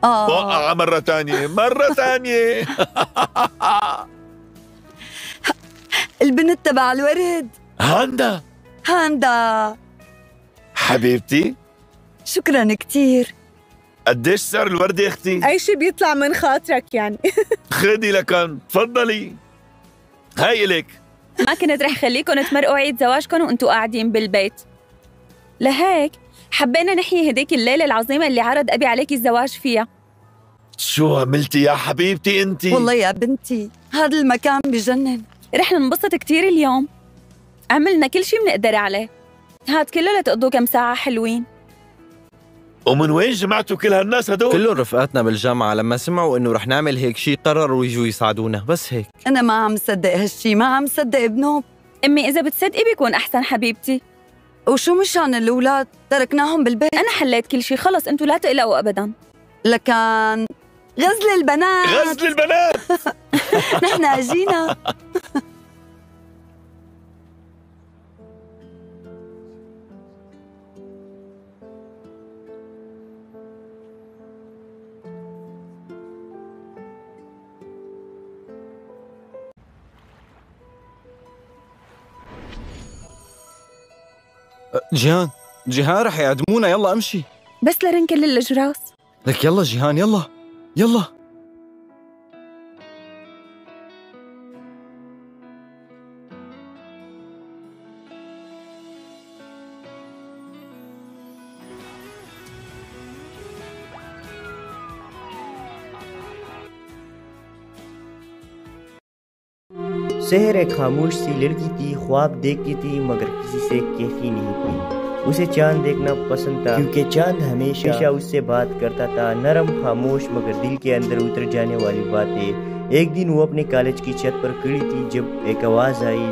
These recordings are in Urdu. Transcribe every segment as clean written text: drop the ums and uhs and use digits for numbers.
وقع مرة ثانية، مرة ثانية. البنت تبع الورد. هاندا حبيبتي، شكرا كتير. قديش سعر الوردة يا اختي؟ اي شي بيطلع من خاطرك يعني. خدي لكن، تفضلي. هاي إلك. ما كنت رح خليكن تمرقوا عيد زواجكن وانتوا قاعدين بالبيت، لهيك حبينا نحيي هديك الليلة العظيمة اللي عرض أبي عليكي الزواج فيها. شو عملتي يا حبيبتي انتي؟ والله يا بنتي هذا المكان بجنن. رح ننبسط كتير اليوم، عملنا كل شي بنقدر عليه. هاد كله لتقضوا كم ساعة حلوين. ومن وين جمعتوا كل هالناس هدول؟ كلهم رفقاتنا بالجامعة لما سمعوا انه رح نعمل هيك شي قرروا يجوا يساعدونا، بس هيك. أنا ما عم صدق هالشي، ما عم صدق بنوب. أمي إذا بتصدقي بيكون أحسن حبيبتي. وشو مشان الأولاد؟ تركناهم بالبيت. أنا حليت كل شي، خلص انتوا لا تقلقوا أبداً. لكن غزل البنات. غزل البنات. نحن أجينا. جيهان رح يعدمونا، يلا امشي. بس لرن كل الأجراس. لك يلا جيهان، يلا يلا. سحر ایک خاموش سی لڑکی تھی، خواب دیکھتی تھی مگر کسی سے کہتی نہیں تھی۔ اسے چاند دیکھنا پسند تھا کیونکہ چاند ہمیشہ اس سے بات کرتا تھا، نرم خاموش مگر دل کے اندر اتر جانے والی باتیں۔ ایک دن وہ اپنے کالج کی چھت پر کھڑی تھی جب ایک آواز آئی،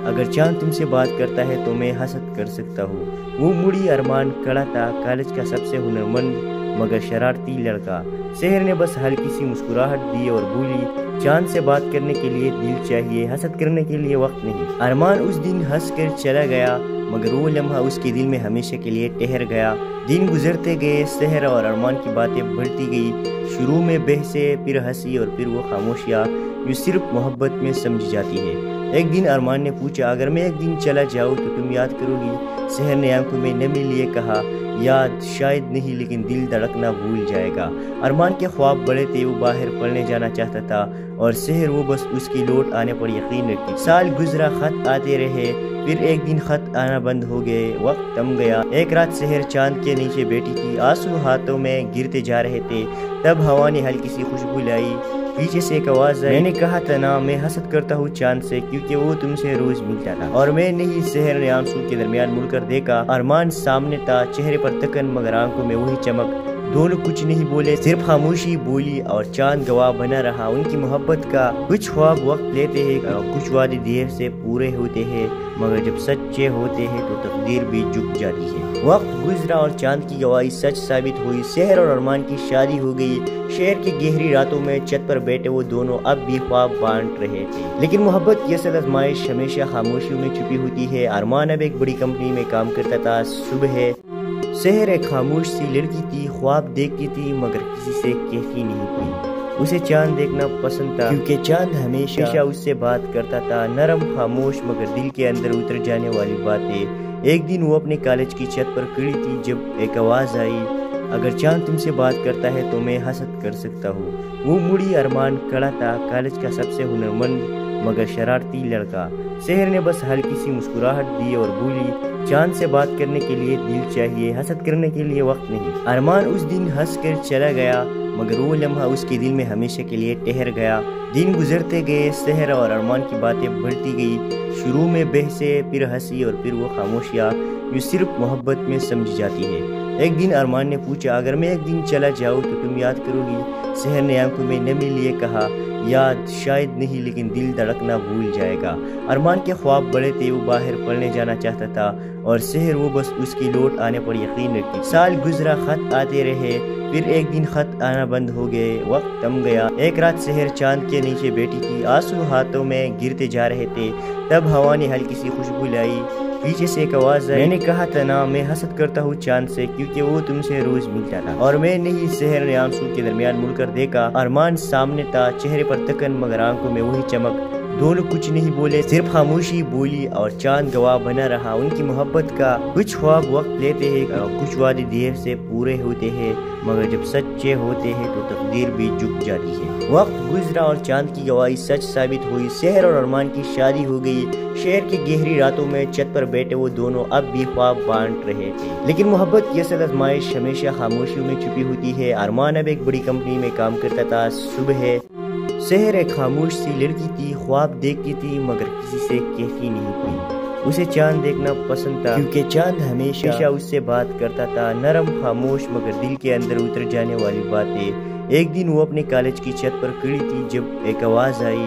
اگر چاند تم سے بات کرتا ہے تو میں حسد کر سکتا ہوں۔ وہ مڑی، ارمان کھڑا تھا، کالج کا سب سے ہنرمند مگر شرارتی لڑکا۔ سحر نے بس ہلکی سی مسکراہٹ دی اور بولی، چاند سے بات کرنے کے لیے دل چاہیے، حسد کرنے کے لیے وقت نہیں۔ ارمان اس دن ہنس کر چلا گیا مگر وہ لمحہ اس کے دل میں ہمیشہ کے لیے ٹھہر گیا۔ دن گزرتے گئے، سحر اور ارمان کی باتیں بڑھتی گئی، شروع میں بحثیں، پھر ہنسی اور پھر وہ خاموشیاں جو صرف محبت میں سمجھی جاتی ہے۔ ایک دن ارمان نے پوچھا، اگر میں ایک دن چلا جاؤں تو تم یاد کرو گی؟ سحر نے آنکھوں میں نمی لیے کہا، یاد شاید نہیں لیکن دل دھڑکنا بھول جائے گا۔ ارمان کے خواب بڑے تھے، وہ باہر پڑھنے جانا چاہتا تھا اور سحر وہ بس اس کی لوٹ آنے پر یقین رکھتی۔ سال گزرا، خط آتے رہے، پھر ایک دن خط آنا بند ہو گئے، وقت تھم گیا۔ ایک رات سحر چاند کے نیچے بیٹھی تھی، آنسو ہاتھوں میں گرتے جا رہے تھے، تب ہوا نے ہلکی سی خوشبو لائی، پیچھے سے ایک آواز آئی، میں نے کہا تھا نا میں حسد کرتا ہوں چاند سے کیونکہ وہ تم سے روز ملتا تھا اور میں نہیں۔ سحر نے آنسو کے درمیان مڑ کر دیکھا، ارمان سامنے تھا، چہرے پر تکن مگر آنکھوں میں وہی چمک۔ دونوں کچھ نہیں بولے، صرف خاموشی بولی اور چاند گواہ بنا رہا ان کی محبت کا۔ کچھ خواب وقت لیتے ہیں، کچھ وعدے دیر سے پورے ہوتے ہیں مگر جب سچے ہوتے ہیں تو تقدیر بھی جھک جاتی ہے۔ وقت گزرا اور چاند کی گواہی سچ ثابت ہوئی، سحر اور ارمان کی شادی ہو گئی۔ شہر کی گہری راتوں میں چھت پر بیٹھے وہ دونوں اب بھی خواب بانٹ رہے تھے، لیکن محبت کی اصل آزمائش ہمیشہ خاموشیوں میں چھپی ہوتی ہے۔ ارمان اب ایک بڑی کمپنی میں کام کرتا تھا۔ صبح ہے، سحر ایک خاموش سی لڑکی تھی، خواب دیکھتی تھی مگر کسی سے کہتی نہیں تھی۔ اسے چاند دیکھنا پسند تھا کیونکہ چاند ہمیشہ اس سے بات کرتا تھا، نرم خاموش مگر دل کے اندر اتر جانے والی باتیں۔ ایک دن وہ اپنے کالج کی چھت پر کھڑی تھی جب ایک آواز آئی، اگر چاند تم سے بات کرتا ہے تو میں حسد کر سکتا ہوں۔ وہ مڑی، ارمان کھڑا تھا، کالج کا سب سے ہنرمند مگر شرارتی لڑکا۔ سحر نے بس ہلکی سی مسکراہٹ دی اور بولی، چاند سے بات کرنے کے لیے دل چاہیے، حسد کرنے کے لیے وقت نہیں۔ ارمان اس دن ہنس کر چلا گیا مگر وہ لمحہ اس کے دل میں ہمیشہ کے لیے ٹھہر گیا۔ دن گزرتے گئے، سحر اور ارمان کی باتیں بڑھتی گئی، شروع میں بحثیں، پھر ہنسی اور پھر وہ خاموشیاں جو صرف محبت میں سمجھی جاتی ہے۔ ایک دن ارمان نے پوچھا، اگر میں ایک دن چلا جاؤں تو تم یاد کرو گی؟ سحر نے آنکھوں میں نمی لیے کہا، یاد شاید نہیں لیکن دل دھڑکنا بھول جائے گا۔ ارمان کے خواب بڑے تھے، وہ باہر پڑھنے جانا چاہتا تھا اور سحر وہ بس اس کی لوٹ آنے پر یقین رکھتی۔ سال گزرا، خط آتے رہے، پھر ایک دن خط آنا بند ہو گئے، وقت تھم گیا۔ ایک رات سحر چاند کے نیچے بیٹھی تھی، آنسو ہاتھوں میں گرتے جا رہے تھے، تب ہوا نے ہلکی سی خوشبو لائی، پیچھے سے ایک آواز آئی، میں نے کہا تھا نا میں حسد کرتا ہوں چاند سے کیونکہ وہ تم سے روز ملتا تھا، اور میں نے ہی سحر نے آنسو کے درمیان مڑ کر دیکھا، ارمان سامنے تھا، چہرے پر تکن مگر آنکھوں میں وہی چمک، دونوں کچھ نہیں بولے، صرف خاموشی بولی اور چاند گواہ بنا رہا ان کی محبت کا۔ کچھ خواب وقت لیتے ہیں، کچھ وعدے دیر سے پورے ہوتے ہیں، مگر جب سچے ہوتے ہیں تو تقدیر بھی جھک جاتی ہے۔ وقت گزرا اور چاند کی گواہی سچ ثابت ہوئی، سحر اور ارمان کی شادی ہو گئی۔ شہر کی گہری راتوں میں چھت پر بیٹھے وہ دونوں اب بھی خواب بانٹ رہے تھے، لیکن محبت کی اصل آزمائش ہمیشہ خاموشیوں میں چھپی ہوتی ہے۔ ارمان اب ایک بڑی کمپنی میں کام کرتا تھا۔ صبح ہے، سحر ایک خاموش سی لڑکی تھی، خواب دیکھتی تھی مگر کسی سے کہتی نہیں تھی۔ اسے چاند دیکھنا پسند تھا کیونکہ چاند ہمیشہ اس سے بات کرتا تھا، نرم خاموش مگر دل کے اندر اتر جانے والی باتیں۔ ایک دن وہ اپنے کالج کی چھت پر کھڑی تھی جب ایک آواز آئی،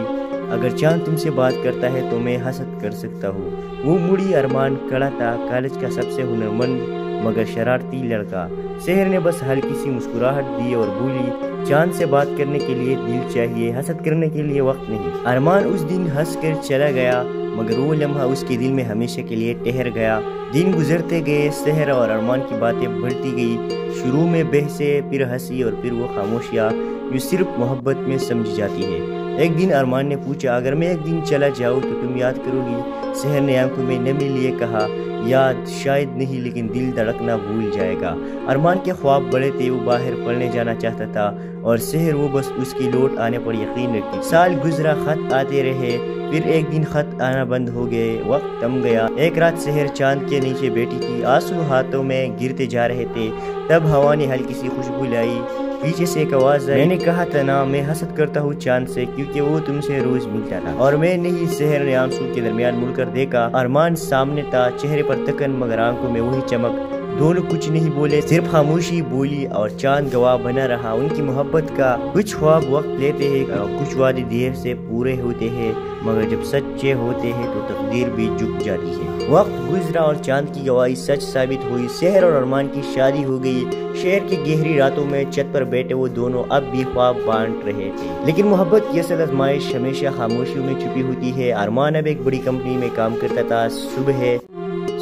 اگر چاند تم سے بات کرتا ہے تو میں حسد کر سکتا ہوں۔ وہ مڑی، ارمان کھڑا تھا، کالج کا سب سے ہنرمند مگر شرارتی لڑکا۔ سحر نے بس ہلکی سی مسکراہٹ دی اور بولی، چاند سے بات کرنے کے لیے دل چاہیے، حسد کرنے کے لیے وقت نہیں۔ ارمان اس دن ہنس کر چلا گیا مگر وہ لمحہ اس کے دل میں ہمیشہ کے لیے ٹھہر گیا۔ دن گزرتے گئے، سحر اور ارمان کی باتیں بڑھتی گئی، شروع میں بحثیں، پھر ہنسی اور پھر وہ خاموشیاں جو صرف محبت میں سمجھی جاتی ہے۔ ایک دن ارمان نے پوچھا، اگر میں ایک دن چلا جاؤں تو تم یاد کرو گی؟ سحر نے آنکھوں میں نمی لیے کہا، یاد شاید نہیں لیکن دل دھڑکنا بھول جائے گا۔ ارمان کے خواب بڑے تھے، وہ باہر پڑھنے جانا چاہتا تھا اور سحر وہ بس اس کی لوٹ آنے پر یقین رکھتی۔ سال گزرا، خط آتے رہے، پھر ایک دن خط آنا بند ہو گئے، وقت تھم گیا۔ ایک رات سحر چاند کے نیچے بیٹھی تھی، آنسو ہاتھوں میں گرتے جا رہے تھے، تب ہوا نے ہلکی سی خوشبو لائی، پیچھے سے ایک آواز آئی، میں نے کہا تھا نا میں حسد کرتا ہوں چاند سے کیونکہ وہ تم سے روز ملتا تھا، اور میں نے ہی سحر نے آنسو کے درمیان مڑ کر دیکھا، ارمان سامنے تھا، چہرے پر تکن مگر آنکھوں میں وہی چمک، دونوں کچھ نہیں بولے، صرف خاموشی بولی اور چاند گواہ بنا رہا ان کی محبت کا۔ کچھ خواب وقت لیتے ہیں، کچھ وعدے دیر سے پورے ہوتے ہیں، مگر جب سچے ہوتے ہیں تو تقدیر بھی جھک جاتی ہے۔ وقت گزرا اور چاند کی گواہی سچ ثابت ہوئی، سحر اور ارمان کی شادی ہو گئی۔ شہر کی گہری راتوں میں چھت پر بیٹھے وہ دونوں اب بھی خواب بانٹ رہے تھے، لیکن محبت کی اصل آزمائش ہمیشہ خاموشیوں میں چھپی ہوتی ہے۔ ارمان اب ایک بڑی کمپنی میں کام کرتا تھا۔ صبح ہے،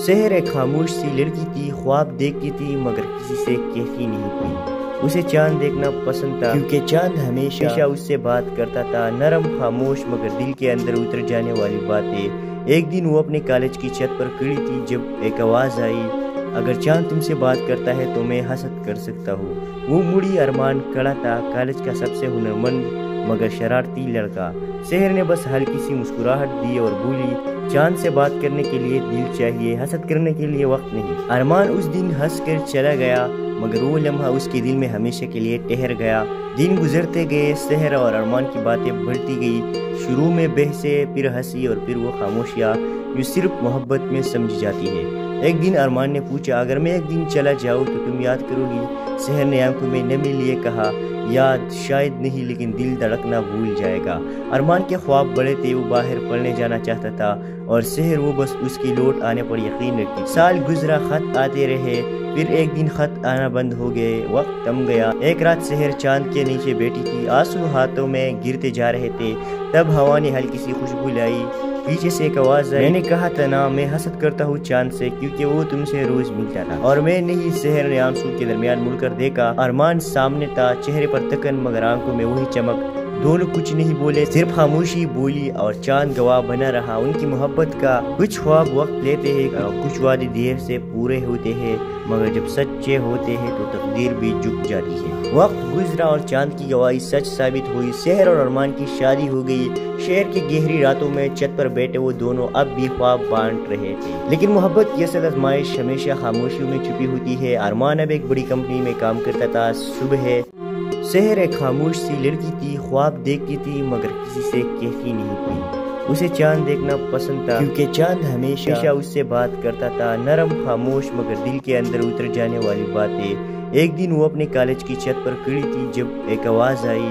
سحر ایک خاموش سی لڑکی تھی، خواب دیکھتی تھی مگر کسی سے کہتی نہیں تھی۔ اسے چاند دیکھنا پسند تھا کیونکہ چاند ہمیشہ اس سے بات کرتا تھا، نرم خاموش مگر دل کے اندر اتر جانے والی باتیں۔ ایک دن وہ اپنے کالج کی چھت پر کھڑی تھی جب ایک آواز آئی، اگر چاند تم سے بات کرتا ہے تو میں حسد کر سکتا ہوں۔ وہ مڑی، ارمان کھڑا تھا، کالج کا سب سے ہنرمند مگر شرارتی لڑکا۔ سحر نے بس ہلکی سی مسکراہٹ دی اور بولی، چاند سے بات کرنے کے لیے دل چاہیے، حسد کرنے کے لیے وقت نہیں۔ ارمان اس دن ہنس کر چلا گیا مگر وہ لمحہ اس کے دل میں ہمیشہ کے لیے ٹھہر گیا۔ دن گزرتے گئے، سحر اور ارمان کی باتیں بڑھتی گئی، شروع میں بحثیں، پھر ہنسی اور پھر وہ خاموشیاں جو صرف محبت میں سمجھی جاتی ہے۔ ایک دن ارمان نے پوچھا، اگر میں ایک دن چلا جاؤں تو تم یاد کرو گی؟ سحر نے آنکھوں میں نمی لیے کہا، یاد شاید نہیں لیکن دل دھڑکنا بھول جائے گا۔ ارمان کے خواب بڑے تھے، وہ باہر پڑھنے جانا چاہتا تھا اور سحر وہ بس اس کی لوٹ آنے پر یقین رکھتی۔ سال گزرا، خط آتے رہے، پھر ایک دن خط آنا بند ہو گئے، وقت تھم گیا۔ ایک رات سحر چاند کے نیچے بیٹھی تھی، آنسو ہاتھوں میں گرتے جا رہے تھے، تب ہوا نے ہلکی سی خوشبو لائی، پیچھے سے ایک آواز آئی، میں نے کہا تھا نا میں حسد کرتا ہوں چاند سے کیونکہ وہ تم سے روز ملتا تھا، اور میں نے ہی سحر نے آنسو کے درمیان مڑ کر دیکھا، ارمان سامنے تھا، چہرے پر تکن مگر آنکھوں میں وہی چمک، دونوں کچھ نہیں بولے، صرف خاموشی بولی اور چاند گواہ بنا رہا ان کی محبت کا۔ کچھ خواب وقت لیتے ہیں، کچھ وعدے دیر سے پورے ہوتے ہیں، مگر جب سچے ہوتے ہیں تو تقدیر بھی جھک جاتی ہے۔ وقت گزرا اور چاند کی گواہی سچ ثابت ہوئی، سحر اور ارمان کی شادی ہو گئی۔ شہر کی گہری راتوں میں چھت پر بیٹھے وہ دونوں اب بھی خواب بانٹ رہے تھے، لیکن محبت کی اصل آزمائش ہمیشہ خاموشیوں میں چھپی ہوتی ہے۔ ارمان اب ایک بڑی کمپنی میں کام کرتا تھا۔ صبح ہے، سحر ایک خاموش سی لڑکی تھی، خواب دیکھتی تھی مگر کسی سے کہتی نہیں تھی۔ اسے چاند دیکھنا پسند تھا کیونکہ چاند ہمیشہ اس سے بات کرتا تھا، نرم خاموش مگر دل کے اندر اتر جانے والی باتیں۔ ایک دن وہ اپنے کالج کی چھت پر کھڑی تھی جب ایک آواز آئی،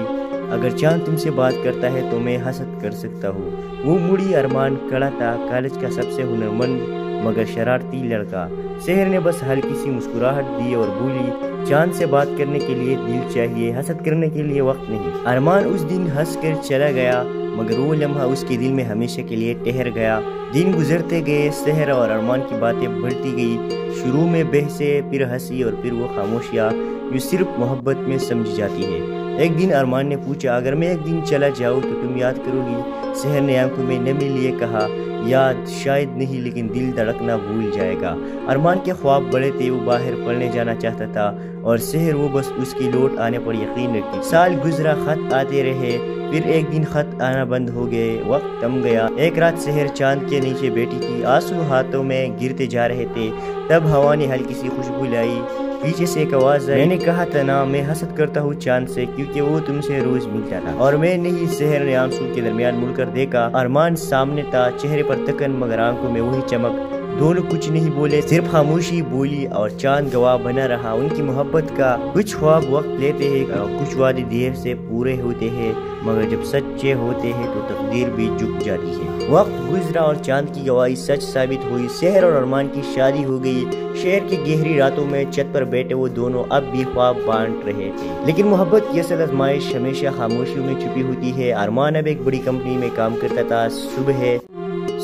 اگر چاند تم سے بات کرتا ہے تو میں حسد کر سکتا ہوں۔ وہ مڑی، ارمان کھڑا تھا، کالج کا سب سے ہنرمند مگر شرارتی لڑکا۔ سحر نے بس ہلکی سی مسکراہٹ دی اور بولی، چاند سے بات کرنے کے لیے دل چاہیے، حسد کرنے کے لیے وقت نہیں۔ ارمان اس دن ہنس کر چلا گیا مگر وہ لمحہ اس کے دل میں ہمیشہ کے لیے ٹھہر گیا۔ دن گزرتے گئے، سحر اور ارمان کی باتیں بڑھتی گئی۔ شروع میں بحثیں، پھر ہنسی اور پھر وہ خاموشیاں جو صرف محبت میں سمجھی جاتی ہے۔ ایک دن ارمان نے پوچھا، اگر میں ایک دن چلا جاؤں تو تم یاد کرو گی؟ سحر نے آنکھوں میں نمی لیے کہا، یاد شاید نہیں، لیکن دل دھڑکنا بھول جائے گا۔ ارمان کے خواب بڑے تھے، وہ باہر پڑھنے جانا چاہتا تھا اور سحر وہ بس اس کی لوٹ آنے پر یقین رکھتی۔ سال گزرا، خط آتے رہے، پھر ایک دن خط آنا بند ہو گئے، وقت تھم گیا۔ ایک رات سحر چاند کے نیچے بیٹھی تھی، آنسو ہاتھوں میں گرتے جا رہے تھے، تب ہوا نے ہلکی سی خوشبو لائی۔ پیچھے سے ایک آواز آئی، میں نے کہا تھا نا میں حسد کرتا ہوں چاند سے، کیونکہ وہ تم سے روز ملتا تھا اور میں نہیں۔ سحر نے آنسو کے درمیان مڑ کر دیکھا، ارمان سامنے تھا، چہرے پر تکن مگر آنکھوں میں وہی چمک۔ دونوں کچھ نہیں بولے، صرف خاموشی بولی اور چاند گواہ بنا رہا ان کی محبت کا۔ کچھ خواب وقت لیتے ہیں، کچھ وعدے دیر سے پورے ہوتے ہیں، مگر جب سچے ہوتے ہیں تو تقدیر بھی جھک جاتی ہے۔ وقت گزرا اور چاند کی گواہی سچ ثابت ہوئی، سحر اور ارمان کی شادی ہو گئی۔ شہر کی گہری راتوں میں چھت پر بیٹھے وہ دونوں اب بھی خواب بانٹ رہے تھے، لیکن محبت کی اصل آزمائش ہمیشہ خاموشیوں میں چھپی ہوتی ہے۔ ارمان اب ایک بڑی کمپنی میں کام کرتا تھا۔ صبح ہے،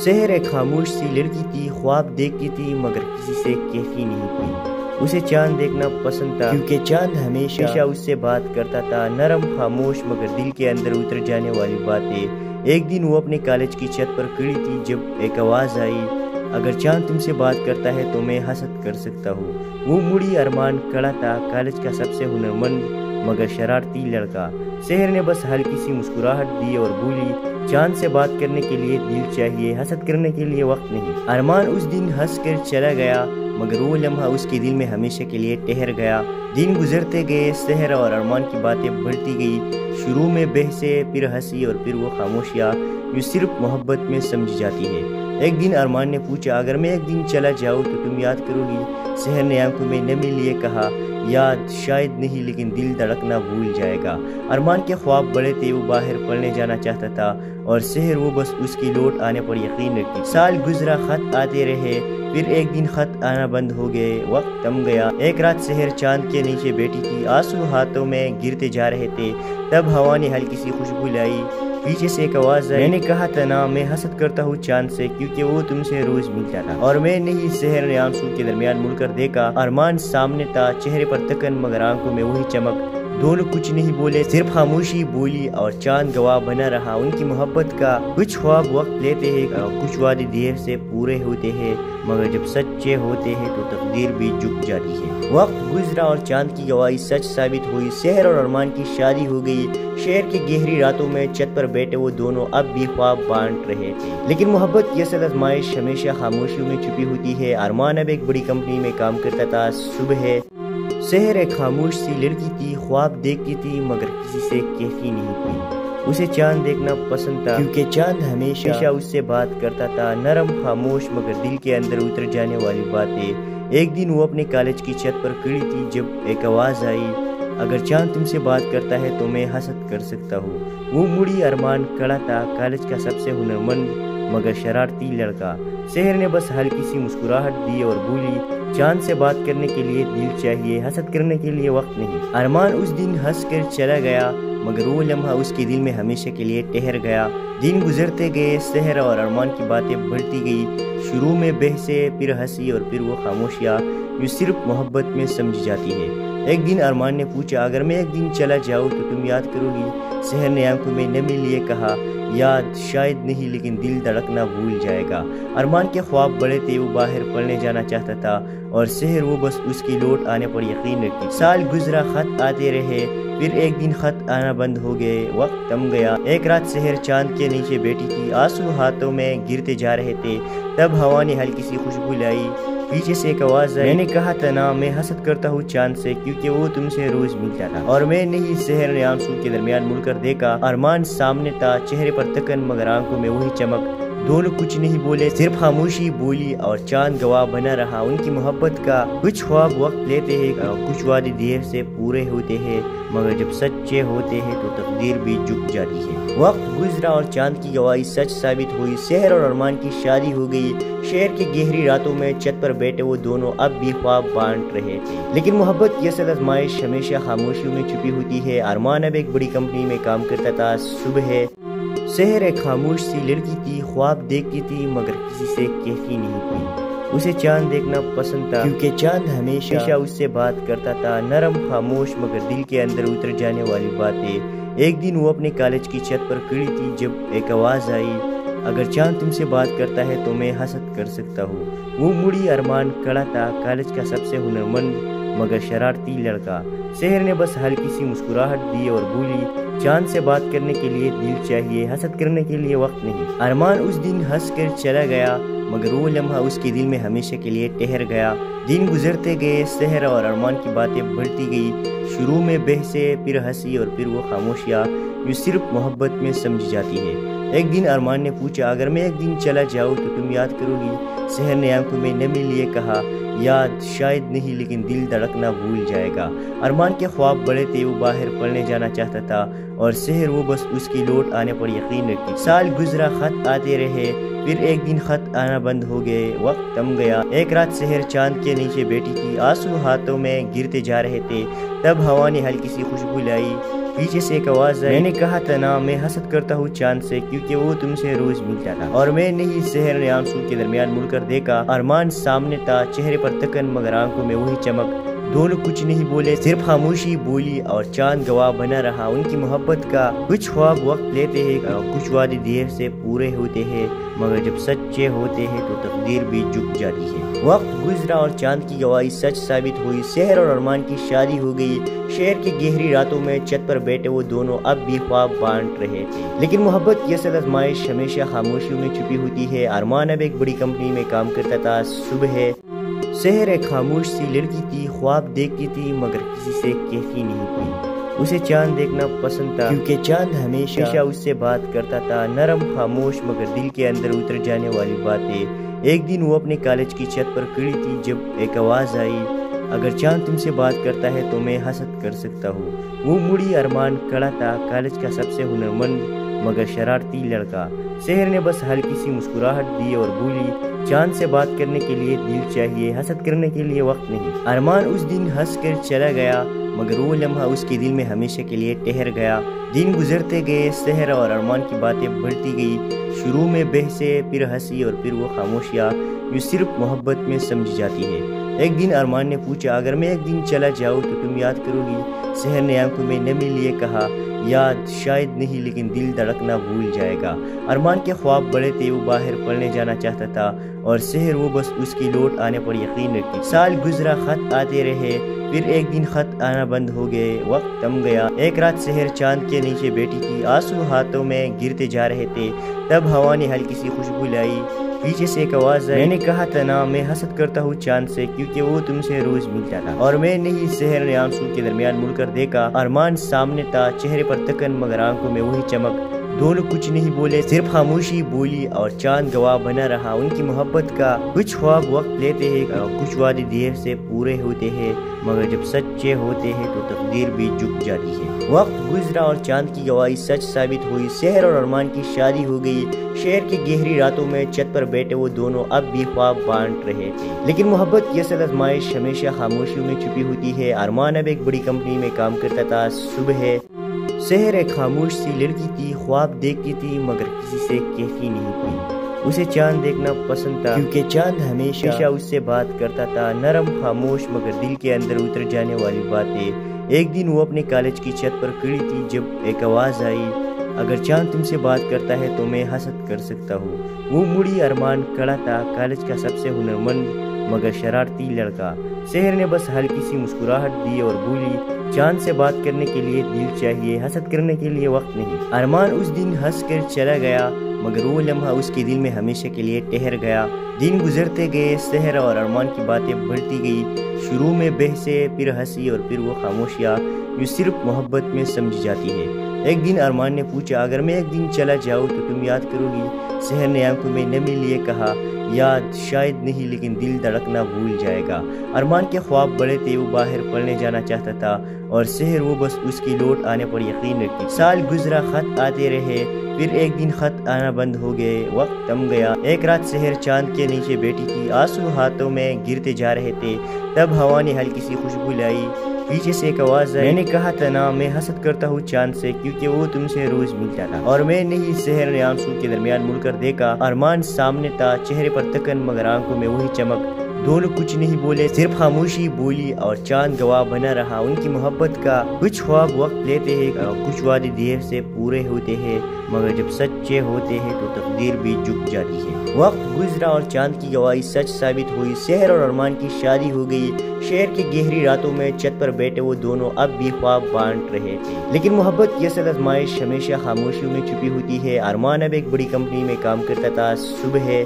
سحر ایک خاموش سی لڑکی تھی، خواب دیکھتی تھی مگر کسی سے کہتی نہیں تھی۔ اسے چاند دیکھنا پسند تھا کیونکہ چاند ہمیشہ اس سے بات کرتا تھا، نرم، خاموش مگر دل کے اندر اتر جانے والی باتیں۔ ایک دن وہ اپنے کالج کی چھت پر کھڑی تھی جب ایک آواز آئی، اگر چاند تم سے بات کرتا ہے تو میں حسد کر سکتا ہوں۔ وہ مڑی، ارمان کھڑا تھا، کالج کا سب سے ہنرمند مگر شرارتی لڑکا۔ سحر نے بس ہلکی سی مسکراہٹ دی اور بولی، چاند سے بات کرنے کے لیے دل چاہیے، حسد کرنے کے لیے وقت نہیں۔ ارمان اس دن ہنس کر چلا گیا، مگر وہ لمحہ اس کے دل میں ہمیشہ کے لیے ٹھہر گیا۔ دن گزرتے گئے، سحر اور ارمان کی باتیں بڑھتی گئی۔ شروع میں بحثیں، پھر ہنسی اور پھر وہ خاموشیاں جو صرف محبت میں سمجھی جاتی ہے۔ ایک دن ارمان نے پوچھا، اگر میں ایک دن چلا جاؤں تو تم یاد کرو گی؟ سحر نے آنکھوں میں نمی لیے کہا، یاد شاید نہیں، لیکن دل دھڑکنا بھول جائے گا۔ ارمان کے خواب بڑے تھے، وہ باہر پڑھنے جانا چاہتا تھا اور سحر وہ بس اس کی لوٹ آنے پر یقین رکھتی۔ سال گزرا، خط آتے رہے، پھر ایک دن خط آنا بند ہو گئے، وقت تھم گیا۔ ایک رات سحر چاند کے نیچے بیٹھی تھی، آنسو ہاتھوں میں گرتے جا رہے تھے، تب ہوا نے ہلکی سی خوشبو لائی۔ پیچھے سے ایک آواز آئی، میں نے کہا تھا نا میں حسد کرتا ہوں چاند سے، کیونکہ وہ تم سے روز ملتا تھا اور میں نہیں۔ سحر نے آنسو کے درمیان مڑ کر دیکھا، ارمان سامنے تھا، چہرے پر تکن مگر آنکھوں میں وہی چمک۔ دونوں کچھ نہیں بولے، صرف خاموشی بولی اور چاند گواہ بنا رہا ان کی محبت کا۔ کچھ خواب وقت لیتے ہیں، کچھ وعدے دیر سے پورے ہوتے ہیں، مگر جب سچے ہوتے ہیں تو تقدیر بھی جھک جاتی ہے۔ وقت گزرا اور چاند کی گواہی سچ ثابت ہوئی، سحر اور ارمان کی شادی ہو گئی۔ شہر کی گہری راتوں میں چھت پر بیٹھے وہ دونوں اب بھی خواب بانٹ رہے تھے، لیکن محبت کی اصل آزمائش ہمیشہ خاموشیوں میں چھپی ہوتی ہے۔ ارمان اب ایک بڑی کمپنی میں کام کرتا تھا۔ صبح ہے، سحر ایک خاموش سی لڑکی تھی، خواب دیکھتی تھی مگر کسی سے کہتی نہیں تھی۔ اسے چاند دیکھنا پسند تھا کیونکہ چاند ہمیشہ اس سے بات کرتا تھا، نرم، خاموش مگر دل کے اندر اتر جانے والی باتیں۔ ایک دن وہ اپنے کالج کی چھت پر کھڑی تھی جب ایک آواز آئی، اگر چاند تم سے بات کرتا ہے تو میں حسد کر سکتا ہوں۔ وہ مڑی، ارمان کھڑا تھا، کالج کا سب سے ہنرمند مگر شرارتی لڑکا۔ سحر نے بس ہلکی سی مسکراہٹ دی اور بولی، چاند سے بات کرنے کے لیے دل چاہیے، حسد کرنے کے لیے وقت نہیں۔ ارمان اس دن ہنس کر چلا گیا، مگر وہ لمحہ اس کے دل میں ہمیشہ کے لیے ٹھہر گیا۔ دن گزرتے گئے، سحر اور ارمان کی باتیں بڑھتی گئی۔ شروع میں بحثیں، پھر ہنسی اور پھر وہ خاموشیاں جو صرف محبت میں سمجھی جاتی ہے۔ ایک دن ارمان نے پوچھا، اگر میں ایک دن چلا جاؤں تو تم یاد کرو گی؟ سحر نے آنکھوں میں نمی لیے کہا، یاد شاید نہیں، لیکن دل دھڑکنا بھول جائے گا۔ ارمان کے خواب بڑے تھے، وہ باہر پڑھنے جانا چاہتا تھا اور سحر وہ بس اس کی لوٹ آنے پر یقین رکھتی۔ سال گزرا، خط آتے رہے، پھر ایک دن خط آنا بند ہو گئے، وقت تھم گیا۔ ایک رات سحر چاند کے نیچے بیٹھی تھی، آنسو ہاتھوں میں گرتے جا رہے تھے، تب ہوا نے ہلکی سی خوشبو لائی۔ پیچھے سے ایک آواز آئی، میں نے کہا تھا نا میں حسد کرتا ہوں چاند سے، کیونکہ وہ تم سے روز ملتا تھا اور میں نہیں۔ سحر نے آنسو کے درمیان مڑ کر دیکھا، ارمان سامنے تھا، چہرے پر تکن مگر آنکھوں میں وہی چمک۔ دونوں کچھ نہیں بولے، صرف خاموشی بولی اور چاند گواہ بنا رہا ان کی محبت کا۔ کچھ خواب وقت لیتے ہیں، کچھ وعدے دیر سے پورے ہوتے ہیں، مگر جب سچے ہوتے ہیں تو تقدیر بھی جھک جاتی ہے۔ وقت گزرا اور چاند کی گواہی سچ ثابت ہوئی، سحر اور ارمان کی شادی ہو گئی۔ شہر کی گہری راتوں میں چھت پر بیٹھے وہ دونوں اب بھی خواب بانٹ رہے تھے، لیکن محبت کی اصل آزمائش ہمیشہ خاموشیوں میں چھپی ہوتی ہے۔ ارمان اب ایک بڑی کمپنی میں کام کرتا تھا۔ صبح ہے، سحر ایک خاموش سی لڑکی تھی، خواب دیکھتی تھی مگر کسی سے کہتی نہیں تھی۔ اسے چاند دیکھنا پسند تھا کیونکہ چاند ہمیشہ اس سے بات کرتا تھا، نرم خاموش مگر دل کے اندر اتر جانے والی باتیں۔ ایک دن وہ اپنے کالج کی چھت پر کھڑی تھی جب ایک آواز آئی، اگر چاند تم سے بات کرتا ہے تو میں حسد کر سکتا ہوں۔ وہ مڑی، ارمان کھڑا تھا، کالج کا سب سے ہنرمند مگر شرارتی لڑکا۔ سحر نے بس ہلکی سی مسکراہٹ دی اور بولی، چاند سے بات کرنے کے لیے دل چاہیے، حسد کرنے کے لیے وقت نہیں۔ ارمان اس دن ہنس کر چلا گیا مگر وہ لمحہ اس کے دل میں ہمیشہ کے لیے ٹھہر گیا۔ دن گزرتے گئے، سحر اور ارمان کی باتیں بڑھتی گئی، شروع میں بحثیں، پھر ہنسی اور پھر وہ خاموشیاں جو صرف محبت میں سمجھی جاتی ہے۔ ایک دن ارمان نے پوچھا، اگر میں ایک دن چلا جاؤں تو تم یاد کرو گی؟ سحر نے آنکھوں میں نمی لیے کہا، یاد شاید نہیں لیکن دل دھڑکنا بھول جائے گا۔ ارمان کے خواب بڑے تھے، وہ باہر پڑھنے جانا چاہتا تھا اور سحر وہ بس اس کی لوٹ آنے پر یقین رکھتی۔ سال گزرا، خط آتے رہے، پھر ایک دن خط آنا بند ہو گئے، وقت تھم گیا۔ ایک رات سحر چاند کے نیچے بیٹھی تھی، آنسو ہاتھوں میں گرتے جا رہے تھے، تب ہوا نے ہلکی سی خوشبو لائی۔ پیچھے سے ایک آواز آئی، میں نے کہا تھا نا میں حسد کرتا ہوں چاند سے کیونکہ وہ تم سے روز ملتا تھا اور میں نہیں۔ سحر نے آنسو کے درمیان مڑ کر دیکھا، ارمان سامنے تھا، چہرے پر تکن مگر آنکھوں میں وہی چمک۔ دونوں کچھ نہیں بولے، صرف خاموشی بولی اور چاند گواہ بنا رہا ان کی محبت کا۔ کچھ خواب وقت لیتے ہیں، کچھ وعدے دیر سے پورے ہوتے ہیں، مگر جب سچے ہوتے ہیں تو تقدیر بھی جھک جاتی ہے۔ وقت گزرا اور چاند کی گواہی سچ ثابت ہوئی، سحر اور ارمان کی شادی ہو گئی۔ شہر کی گہری راتوں میں چھت پر بیٹھے وہ دونوں اب بھی خواب بانٹ رہے تھے، لیکن محبت کی اصل آزمائش ہمیشہ خاموشیوں میں چھپی ہوتی ہے۔ ارمان اب ایک بڑی کمپنی میں کام کرتا تھا۔ صبح سحر ایک خاموش سی لڑکی تھی، خواب دیکھتی تھی مگر کسی سے کہتی نہیں تھی۔ اسے چاند دیکھنا پسند تھا کیونکہ چاند ہمیشہ اس سے بات کرتا تھا، نرم خاموش مگر دل کے اندر اتر جانے والی باتیں۔ ایک دن وہ اپنے کالج کی چھت پر کھڑی تھی جب ایک آواز آئی، اگر چاند تم سے بات کرتا ہے تو میں حسد کر سکتا ہوں۔ وہ مڑی، ارمان کھڑا تھا، کالج کا سب سے ہنرمند مگر شرارتی لڑکا۔ سحر نے بس ہلکی سی مسکراہٹ دی اور بولی، چاند سے بات کرنے کے لیے دل چاہیے، حسد کرنے کے لیے وقت نہیں۔ ارمان اس دن ہنس کر چلا گیا مگر وہ لمحہ اس کے دل میں ہمیشہ کے لیے ٹھہر گیا۔ دن گزرتے گئے، سحر اور ارمان کی باتیں بڑھتی گئی، شروع میں بحثیں، پھر ہنسی اور پھر وہ خاموشیاں جو صرف محبت میں سمجھی جاتی ہے۔ ایک دن ارمان نے پوچھا، اگر میں ایک دن چلا جاؤں تو تم یاد کرو گی؟ سحر نے آنکھوں میں نمی لیے کہا، یاد شاید نہیں لیکن دل دھڑکنا بھول جائے گا۔ ارمان کے خواب بڑے تھے، وہ باہر پڑھنے جانا چاہتا تھا اور سحر وہ بس اس کی لوٹ آنے پر یقین رکھتی۔ سال گزرا، خط آتے رہے، پھر ایک دن خط آنا بند ہو گئے، وقت تھم گیا۔ ایک رات سحر چاند کے نیچے بیٹھی تھی، آنسو ہاتھوں میں گرتے جا رہے تھے، تب ہوا نے ہلکی سی خوشبو لائی۔ پیچھے سے ایک آواز آئی، میں نے کہا تھا نا میں حسد کرتا ہوں چاند سے کیونکہ وہ تم سے روز ملتا تھا اور میں نہیں۔ سحر نے آنسو کے درمیان مڑ کر دیکھا، ارمان سامنے تھا، چہرے پر تکن مگر آنکھوں میں وہی چمک۔ دونوں کچھ نہیں بولے، صرف خاموشی بولی اور چاند گواہ بنا رہا ان کی محبت کا۔ کچھ خواب وقت لیتے ہیں، کچھ وعدے دیر سے پورے ہوتے ہیں، مگر جب سچے ہوتے ہیں تو تقدیر بھی جھک جاتی ہے۔ وقت گزرا اور چاند کی گواہی سچ ثابت ہوئی، سحر اور ارمان کی شادی ہو گئی۔ شہر کی گہری راتوں میں چھت پر بیٹھے وہ دونوں اب بھی خواب بانٹ رہے تھے، لیکن محبت کی اصل آزمائش ہمیشہ خاموشیوں میں چھپی ہوتی ہے۔ ارمان اب ایک بڑی کمپنی میں کام کرتا تھا۔ صبح سحر ایک خاموش سی لڑکی تھی، خواب دیکھتی تھی مگر کسی سے کہتی نہیں تھی۔ اسے چاند دیکھنا پسند تھا کیونکہ چاند ہمیشہ اس سے بات کرتا تھا، نرم خاموش مگر دل کے اندر اتر جانے والی باتیں۔ ایک دن وہ اپنے کالج کی چھت پر کھڑی تھی جب ایک آواز آئی، اگر چاند تم سے بات کرتا ہے تو میں حسد کر سکتا ہوں۔ وہ مڑی، ارمان کھڑا تھا، کالج کا سب سے ہنرمند مگر شرارتی لڑکا۔ سحر نے بس ہلکی سی مسکراہٹ دی اور بولی، چاند سے بات کرنے کے لیے دل چاہیے، حسد کرنے کے لیے وقت نہیں۔ ارمان اس دن ہنس کر چلا گیا مگر وہ لمحہ اس کے دل میں ہمیشہ کے لیے ٹھہر گیا۔ دن گزرتے گئے، سحر اور ارمان کی باتیں بڑھتی گئی، شروع میں بحثیں، پھر ہنسی اور پھر وہ خاموشیاں جو صرف محبت میں سمجھی جاتی ہے۔ ایک دن ارمان نے پوچھا، اگر میں ایک دن چلا جاؤں تو تم یاد کرو گی؟ سحر نے آنکھوں میں نمی لیے کہا، یاد شاید نہیں لیکن دل دھڑکنا بھول جائے گا۔ ارمان کے خواب بڑے تھے، وہ باہر پڑھنے جانا چاہتا تھا اور سحر وہ بس اس کی لوٹ آنے پر یقین رکھتی۔ سال گزرا، خط آتے رہے، پھر ایک دن خط آنا بند ہو گئے، وقت تم گیا۔ ایک رات سحر چاند کے نیچے بیٹھی تھی، آنسو ہاتھوں میں گرتے جا رہے تھے، تب ہوا نے ہلکی سی خوشبو لائی۔ پیچھے سے ایک آواز آئی، میں نے کہا تھا نا میں حسد کرتا ہوں چاند سے، کیونکہ وہ تم سے روز ملتا تھا اور میں نہیں۔ سحر نے آنسو کے درمیان مڑ کر دیکھا، ارمان سامنے تھا، چہرے پر تکن مگر آنکھوں میں وہی چمک۔ دونوں کچھ نہیں بولے، صرف خاموشی بولی اور چاند گواہ بنا رہا ان کی محبت کا۔ کچھ خواب وقت لیتے ہیں، کچھ وعدے دیر سے پورے ہوتے ہیں، مگر جب سچے ہوتے ہیں تو تقدیر بھی جھک جاتی ہے۔ وقت گزرا اور چاند کی گواہی سچ ثابت ہوئی، سحر اور ارمان کی شادی ہو گئی۔ شہر کی گہری راتوں میں چھت پر بیٹھے وہ دونوں اب بھی خواب بانٹ رہے تھے، لیکن محبت کی اصل آزمائش ہمیشہ خاموشیوں میں چھپی ہوتی ہے۔ ارمان اب ایک بڑی کمپنی میں کام کرتا تھا۔ صبح ہے،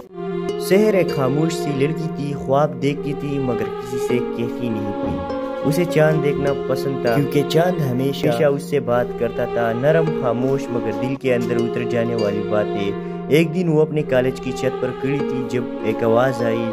سحر ایک خاموش سی لڑکی تھی، خواب دیکھتی تھی مگر کسی سے کہتی نہیں تھی۔ اسے چاند دیکھنا پسند تھا کیونکہ چاند ہمیشہ اس سے بات کرتا تھا، نرم خاموش مگر دل کے اندر اتر جانے والی باتیں۔ ایک دن وہ اپنے کالج کی چھت پر کھڑی تھی جب ایک آواز آئی،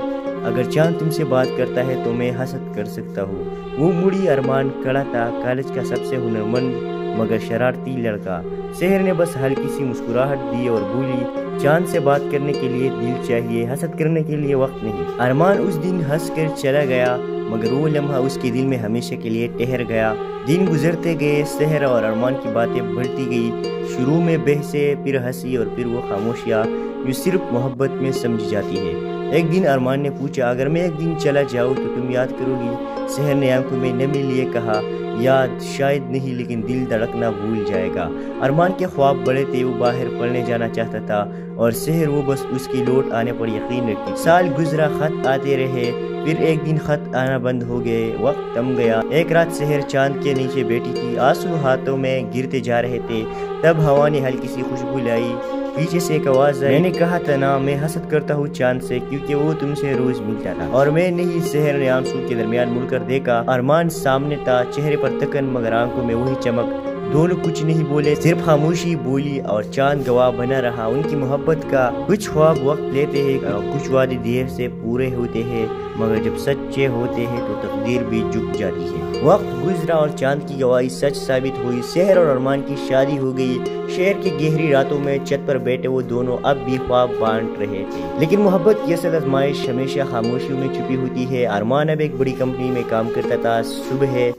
اگر چاند تم سے بات کرتا ہے تو میں حسد کر سکتا ہوں۔ وہ مڑی، ارمان کھڑا تھا، کالج کا سب سے ہنرمند مگر شرارتی لڑکا۔ سحر نے بس ہلکی سی مسکراہٹ دی اور بولی، چاند سے بات کرنے کے لیے دل چاہیے، حسد کرنے کے لیے وقت نہیں۔ ارمان اس دن ہنس کر چلا گیا مگر وہ لمحہ اس کے دل میں ہمیشہ کے لیے ٹھہر گیا۔ دن گزرتے گئے، سحر اور ارمان کی باتیں بڑھتی گئی، شروع میں بحثیں، پھر ہنسی اور پھر وہ خاموشیاں جو صرف محبت میں سمجھی جاتی ہے۔ ایک دن ارمان نے پوچھا، اگر میں ایک دن چلا جاؤں تو تم یاد کرو گی؟ سحر نے آنکھوں میں نمی لیے کہا، یاد شاید نہیں لیکن دل دھڑکنا بھول جائے گا۔ ارمان کے خواب بڑے تھے، وہ باہر پڑھنے جانا چاہتا تھا اور سحر وہ بس اس کی لوٹ آنے پر یقین رکھتی۔ سال گزرا، خط آتے رہے، پھر ایک دن خط آنا بند ہو گئے، وقت تم گیا۔ ایک رات سحر چاند کے نیچے بیٹھی تھی، آنسو ہاتھوں میں گرتے جا رہے تھے، تب ہوا نے ہلکی سی خوشبو لائی۔ پیچھے سے ایک آواز آئی، میں نے کہا تھا نا میں حسد کرتا ہوں چاند سے، کیونکہ وہ تم سے روز ملتا تھا اور میں نہیں۔ سحر نے آنسو کے درمیان مڑ کر دیکھا، ارمان سامنے تھا، چہرے پر تکن مگر آنکھوں میں وہی چمک۔ دونوں کچھ نہیں بولے، صرف خاموشی بولی اور چاند گواہ بنا رہا ان کی محبت کا۔ کچھ خواب وقت لیتے ہیں، کچھ وعدے دیر سے پورے ہوتے ہیں، مگر جب سچے ہوتے ہیں تو تقدیر بھی جھک جاتی ہے۔ وقت گزرا اور چاند کی گواہی سچ ثابت ہوئی، سحر اور ارمان کی شادی ہو گئی۔ شہر کی گہری راتوں میں چھت پر بیٹھے وہ دونوں اب بھی خواب بانٹ رہے تھے، لیکن محبت کی اصل آزمائش ہمیشہ خاموشیوں میں چھپی ہوتی ہے۔ ارمان اب ایک بڑی کمپنی میں کام کرتا تھا۔ صبح ہے،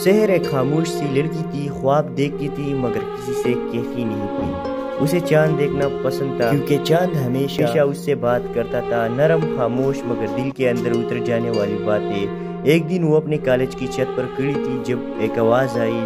سحر ایک خاموش سی لڑکی تھی، خواب دیکھتی تھی مگر کسی سے کہتی نہیں تھی۔ اسے چاند دیکھنا پسند تھا کیونکہ چاند ہمیشہ اس سے بات کرتا تھا، نرم خاموش مگر دل کے اندر اتر جانے والی باتیں۔ ایک دن وہ اپنے کالج کی چھت پر کھڑی تھی جب ایک آواز آئی،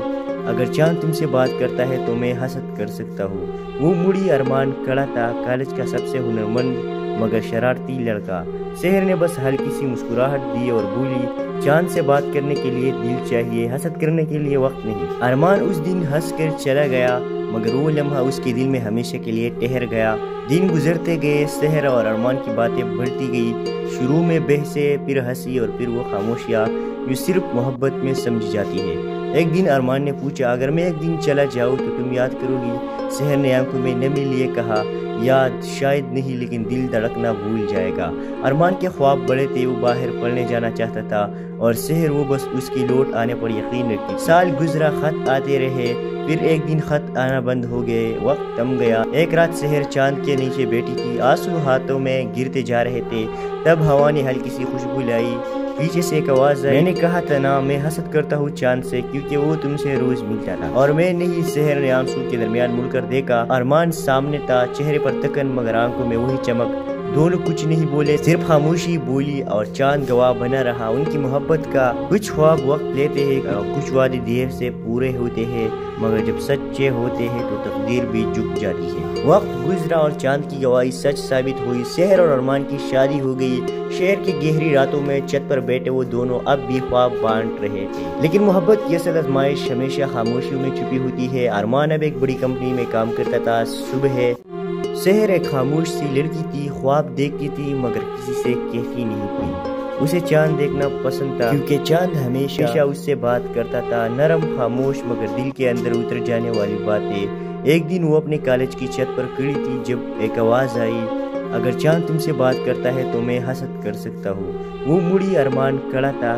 اگر چاند تم سے بات کرتا ہے تو میں حسد کر سکتا ہوں۔ وہ مڑی، ارمان کھڑا تھا، کالج کا سب سے ہنرمند مگر شرارتی لڑکا۔ سحر نے بس ہلکی سی مسکراہٹ دی اور بولی، چاند سے بات کرنے کے لیے دل چاہیے، حسد کرنے کے لیے وقت نہیں۔ ارمان اس دن ہنس کر چلا گیا مگر وہ لمحہ اس کے دل میں ہمیشہ کے لیے ٹھہر گیا۔ دن گزرتے گئے، سحر اور ارمان کی باتیں بڑھتی گئی، شروع میں بحثیں، پھر ہنسی اور پھر وہ خاموشیاں جو صرف محبت میں سمجھی جاتی ہے۔ ایک دن ارمان نے پوچھا، اگر میں ایک دن چلا جاؤں تو تم یاد کرو گی؟ سحر نے آنکھوں میں نمی لیے کہا، یاد شاید نہیں لیکن دل دھڑکنا بھول جائے گا۔ ارمان کے خواب بڑے تھے، وہ باہر پڑھنے جانا چاہتا تھا اور سحر وہ بس اس کی لوٹ آنے پر یقین رکھتی۔ سال گزرا، خط آتے رہے، پھر ایک دن خط آنا بند ہو گئے، وقت تم گیا۔ ایک رات سحر چاند کے نیچے بیٹھی تھی، آنسو ہاتھوں میں گرتے جا رہے تھے، تب ہوا نے ہلکی سی خوشبو لائی۔ پیچھے سے ایک آواز آئی، میں نے کہا تھا نا میں حسد کرتا ہوں چاند سے، کیونکہ وہ تم سے روز ملتا تھا اور میں نہیں۔ سحر نے آنسو کے درمیان مڑ کر دیکھا، ارمان سامنے تھا، چہرے پر تکن مگر آنکھوں میں وہی چمک۔ دونوں کچھ نہیں بولے، صرف خاموشی بولی اور چاند گواہ بنا رہا ان کی محبت کا۔ کچھ خواب وقت لیتے ہیں، کچھ وعدے دیر سے پورے ہوتے ہیں، مگر جب سچے ہوتے ہیں تو تقدیر بھی جھک جاتی ہے۔ وقت گزرا اور چاند کی گواہی سچ ثابت ہوئی، سحر اور ارمان کی شادی ہو گئی۔ شہر کی گہری راتوں میں چھت پر بیٹھے وہ دونوں اب بھی خواب بانٹ رہے تھے، لیکن محبت کی اصل آزمائش ہمیشہ خاموشیوں میں چھپی ہوتی ہے۔ ارمان اب ایک بڑی کمپنی میں کام کرتا تھا۔ صبح ہے، سحر ایک خاموش سی لڑکی تھی، خواب دیکھتی تھی مگر کسی سے کہتی نہیں تھی۔ اسے چاند دیکھنا پسند تھا کیونکہ چاند ہمیشہ اس سے بات کرتا تھا، نرم خاموش مگر دل کے اندر اتر جانے والی باتیں۔ ایک دن وہ اپنے کالج کی چھت پر کھڑی تھی جب ایک آواز آئی، اگر چاند تم سے بات کرتا ہے تو میں حسد کر سکتا ہوں۔ وہ مڑی، ارمان کھڑا تھا،